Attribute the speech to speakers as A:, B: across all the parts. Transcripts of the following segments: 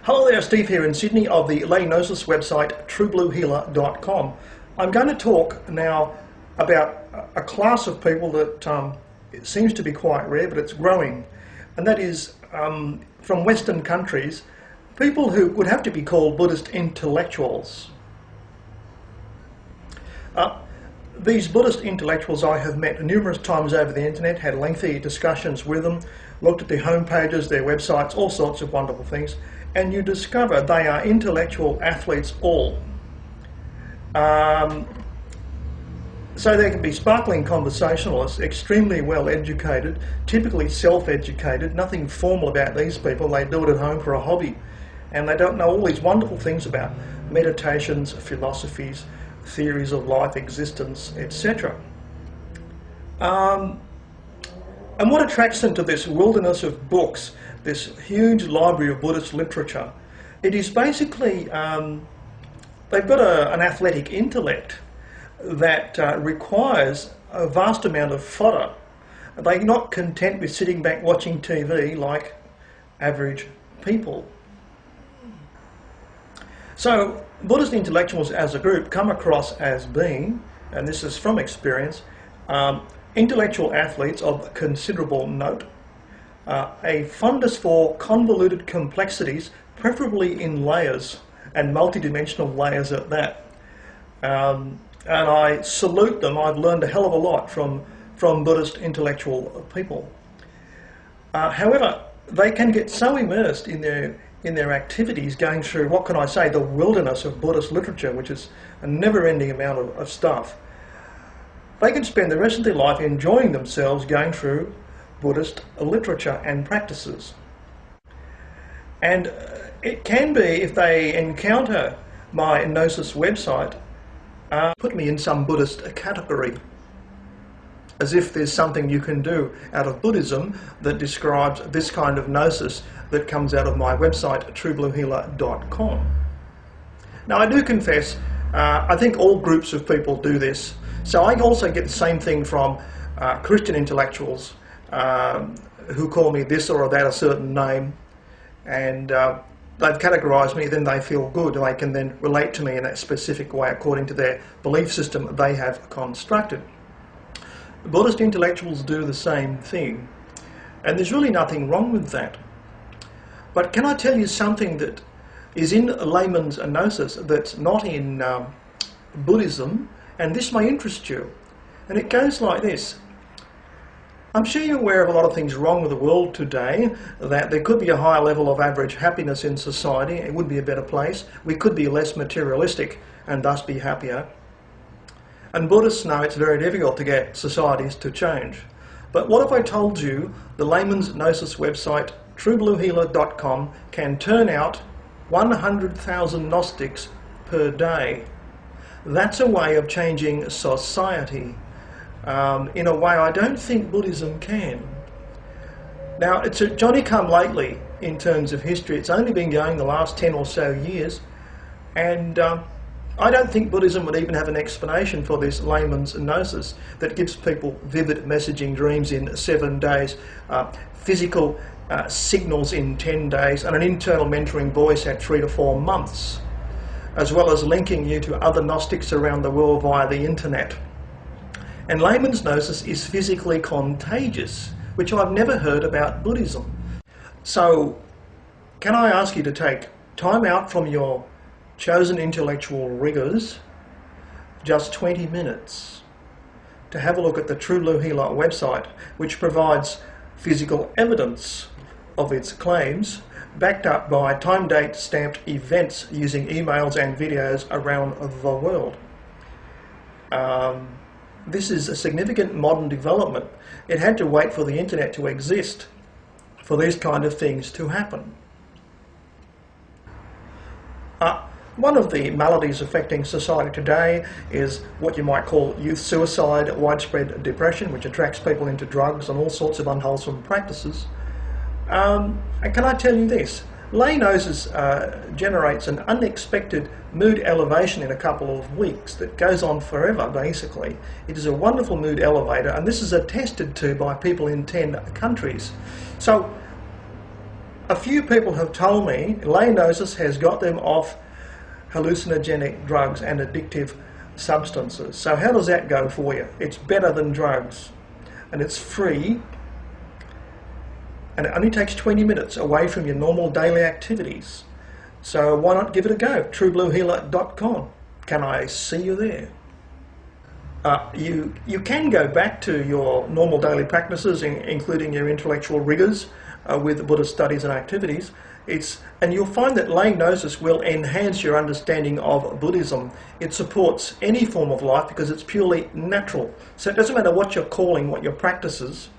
A: Hello there, Steve here in Sydney of the GNOSIS website truebluehealer.com. I'm going to talk now about a class of people that it seems to be quite rare, but it's growing, and that is from Western countries, people who would have to be called Buddhist intellectuals. These Buddhist intellectuals I have met numerous times over the internet, had lengthy discussions with them, looked at their home pages, their websites, all sorts of wonderful things, and you discover they are intellectual athletes all. So they can be sparkling conversationalists, extremely well educated, typically self-educated, nothing formal about these people, they do it at home for a hobby, and they don't know all these wonderful things about meditations, philosophies, theories of life, existence, etc. And what attracts them to this wilderness of books, this huge library of Buddhist literature? It is basically, they've got an athletic intellect that requires a vast amount of fodder. They're not content with sitting back watching TV like average people. So Buddhist intellectuals as a group come across as being, and this is from experience, intellectual athletes of considerable note, a fondness for convoluted complexities, preferably in layers, and multidimensional layers at that. And I salute them. I've learned a hell of a lot from Buddhist intellectual people. However, they can get so immersed in their activities, going through, what can I say, the wilderness of Buddhist literature, which is a never-ending amount of stuff. They can spend the rest of their life enjoying themselves going through Buddhist literature and practices. And it can be, if they encounter my GNOSIS website, put me in some Buddhist category, as if there's something you can do out of Buddhism that describes this kind of gnosis that comes out of my website truebluehealer.com. Now, I do confess, I think all groups of people do this. So I also get the same thing from Christian intellectuals who call me this or that, a certain name, and they've categorised me, then they feel good. They can then relate to me in a specific way according to their belief system they have constructed. Buddhist intellectuals do the same thing, and there's really nothing wrong with that. But can I tell you something that is in layman's gnosis that's not in Buddhism? And this may interest you. And it goes like this. I'm sure you're aware of a lot of things wrong with the world today, that there could be a higher level of average happiness in society, it would be a better place, we could be less materialistic and thus be happier. And Buddhists know it's very difficult to get societies to change. But what if I told you the layman's gnosis website truebluehealer.com can turn out 100,000 Gnostics per day? That's a way of changing society in a way I don't think Buddhism can. Now, it's a Johnny-come-lately in terms of history. It's only been going the last 10 or so years, and I don't think Buddhism would even have an explanation for this layman's gnosis that gives people vivid messaging dreams in 7 days, physical signals in 10 days, and an internal mentoring voice at 3 to 4 months. As well as linking you to other Gnostics around the world via the internet. And layman's gnosis is physically contagious, which I've never heard about Buddhism. So, can I ask you to take time out from your chosen intellectual rigours, just 20 minutes, to have a look at the True Blue Healer website, which provides physical evidence of its claims, backed up by time-date stamped events using emails and videos around the world. This is a significant modern development. It had to wait for the internet to exist for these kind of things to happen. One of the maladies affecting society today is what you might call youth suicide, widespread depression, which attracts people into drugs and all sorts of unwholesome practices. And can I tell you this? Gnosis generates an unexpected mood elevation in a couple of weeks that goes on forever, basically. It is a wonderful mood elevator, and this is attested to by people in 10 countries. So a few people have told me lay gnosis has got them off hallucinogenic drugs and addictive substances. So how does that go for you? It's better than drugs, and it's free, and it only takes 20 minutes away from your normal daily activities. So why not give it a go? truebluehealer.com. Can I see you there? You can go back to your normal daily practices, including your intellectual rigours with Buddhist studies and activities. And you'll find that lay gnosis will enhance your understanding of Buddhism. It supports any form of life because it's purely natural. So it doesn't matter what you're calling, what your practices,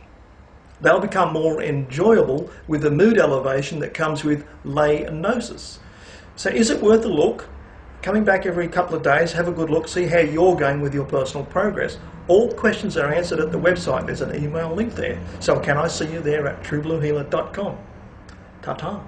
A: they'll become more enjoyable with the mood elevation that comes with lay gnosis. So is it worth a look? Coming back every couple of days, have a good look, see how you're going with your personal progress. All questions are answered at the website. There's an email link there. So can I see you there at truebluehealer.com. Ta-ta.